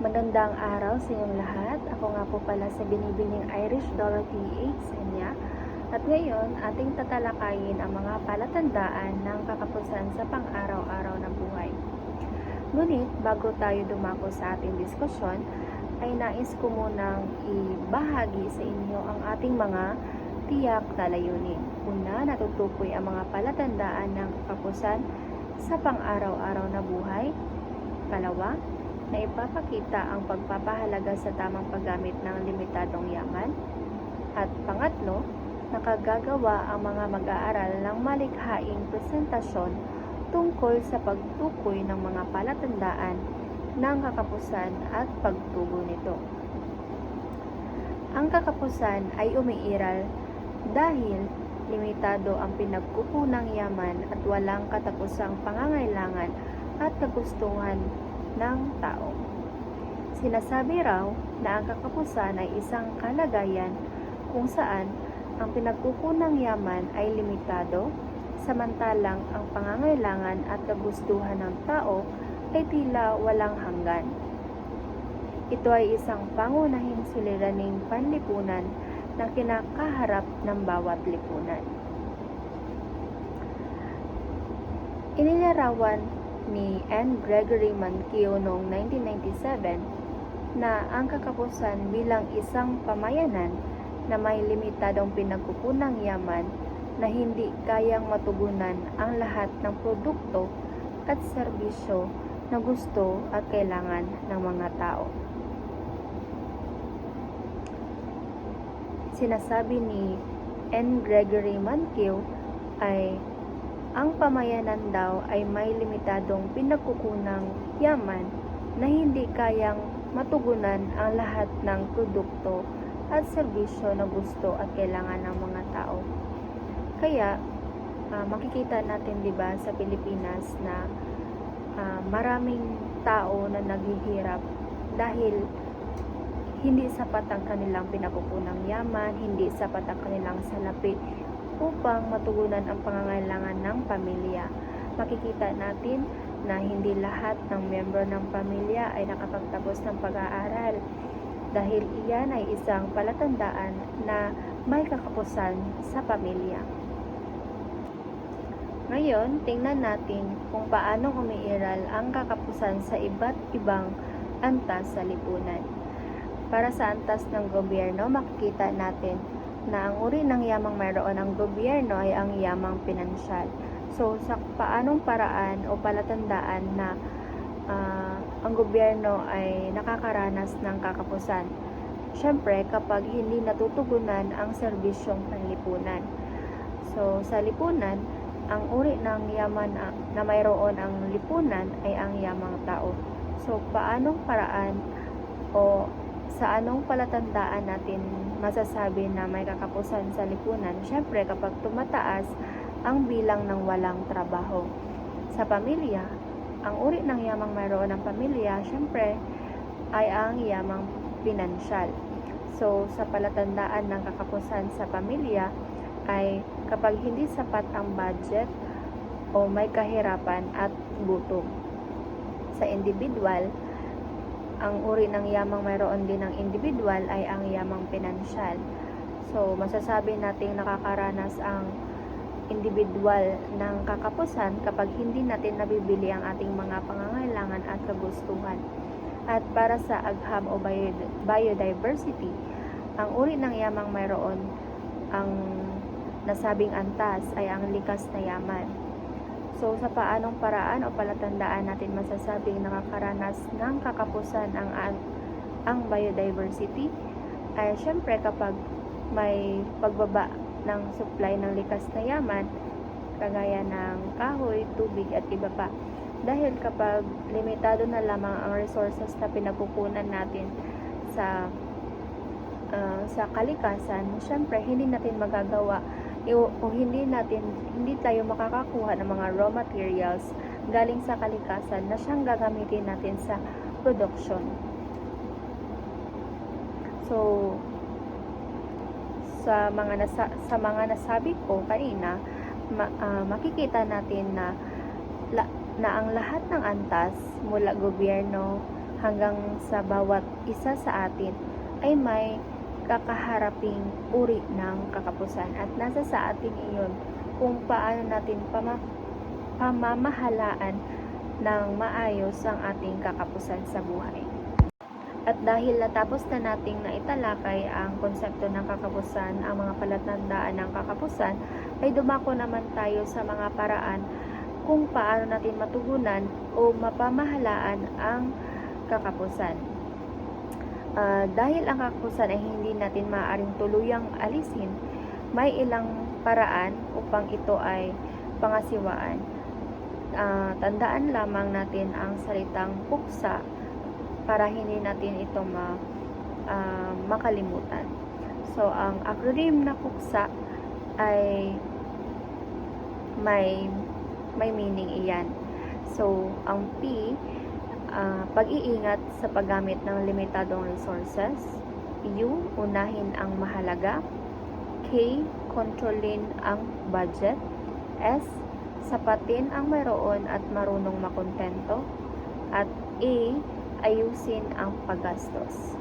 Magandang araw sa inyong lahat. Ako nga po pala sa binibining Irish Dollar PH Senya. At ngayon, ating tatalakayin ang mga palatandaan ng kakapusan sa pang-araw-araw na buhay. Ngunit, bago tayo dumako sa ating diskusyon, ay nais ko munang ibahagi sa inyo ang ating mga tiyak na layunin. Una, natutukoy ang mga palatandaan ng kakapusan sa pang-araw-araw na buhay. Kalawa, na ipapakita ang pagpapahalaga sa tamang paggamit ng limitadong yaman. At pangatlo, nakagagawa ang mga mag-aaral ng malikhaing presentasyon tungkol sa pagtukoy ng mga palatandaan ng kakapusan at pagtubo nito. Ang kakapusan ay umiiral dahil limitado ang pinagkukunang yaman at walang katapusang pangangailangan at kagustuhan ng tao. Sinasabi raw na ang kakapusan ay isang kalagayan kung saan ang pinagkukunang yaman ay limitado, samantalang ang pangangailangan at kagustuhan ng tao ay tila walang hanggan. Ito ay isang pangunahing suliraning panlipunan na kinakaharap ng bawat lipunan. Inilarawan ni N. Gregory Mankiw noong 1997 na ang kakapusan bilang isang pamayanan na may limitadong pinagkukunang yaman na hindi kayang matugunan ang lahat ng produkto at serbisyo na gusto at kailangan ng mga tao. Sinasabi ni N. Gregory Mankiw ay ang pamayanan daw ay may limitadong pinagkukunang yaman na hindi kayang matugunan ang lahat ng produkto at serbisyo na gusto at kailangan ng mga tao. Kaya, makikita natin 'di ba sa Pilipinas na maraming tao na naghihirap dahil hindi sapat ang kanilang pinagkukunang yaman, hindi sapat ang kanilang salapi upang matugunan ang pangangailangan ng pamilya. Makikita natin na hindi lahat ng miyembro ng pamilya ay nakapagtapos ng pag-aaral dahil iyan ay isang palatandaan na may kakapusan sa pamilya. Ngayon, tingnan natin kung paano umiiral ang kakapusan sa iba't ibang antas sa lipunan. Para sa antas ng gobyerno, makikita natin na ang uri ng yamang mayroon ng gobyerno ay ang yamang pinansyal. So, sa paanong paraan o palatandaan na ang gobyerno ay nakakaranas ng kakapusan? Siyempre, kapag hindi natutugunan ang serbisyong panlipunan. So, sa lipunan, ang uri ng yaman na mayroon ang lipunan ay ang yamang tao. So, paanong paraan o sa anong palatandaan natin masasabi na may kakapusan sa lipunan? Siyempre, kapag tumataas ang bilang ng walang trabaho. Sa pamilya, ang uri ng yamang mayroon ng pamilya, siyempre, ay ang yamang pinansyal. So, sa palatandaan ng kakapusan sa pamilya, ay kapag hindi sapat ang budget o may kahirapan at gutom. Sa individual, ang uri ng yamang mayroon din ng individual ay ang yamang pinansyal. So, masasabi nating nakakaranas ang individual ng kakapusan kapag hindi natin nabibili ang ating mga pangangailangan at kagustuhan. At para sa agham o biodiversity, ang uri ng yamang mayroon ang nasabing antas ay ang likas na yaman. So, sa paanong paraan o palatandaan natin masasabing nakakaranas ng kakapusan ang biodiversity? Ay syempre kapag may pagbaba ng supply ng likas na yaman, kagaya ng kahoy, tubig at iba pa. Dahil kapag limitado na lamang ang resources na pinagkukunan natin sa kalikasan, syempre hindi natin magagawa o hindi tayo makakakuha ng mga raw materials galing sa kalikasan na siyang gagamitin natin sa production. So, sa mga nasabi ko kanina, makikita natin na ang lahat ng antas mula gobyerno hanggang sa bawat isa sa atin ay may kakaharaping uri ng kakapusan at nasa sa atin iyon kung paano natin pamamahalaan ng maayos ang ating kakapusan sa buhay. At dahil natapos na nating naitalakay ang konsepto ng kakapusan, ang mga palatandaan ng kakapusan, ay dumako naman tayo sa mga paraan kung paano natin matugunan o mapamahalaan ang kakapusan. Dahil ang kakapusan ay hindi natin maaaring tuluyang alisin, may ilang paraan upang ito ay pangasiwaan. Tandaan lamang natin ang salitang puksa para hindi natin ito makalimutan. So, ang acronym na puksa ay may meaning iyan. So, ang P, pag-iingat sa paggamit ng limitadong resources. U, unahin ang mahalaga. K, kontrolin ang budget. S, sapatin ang mayroon at marunong makontento. At A, ayusin ang paggastos.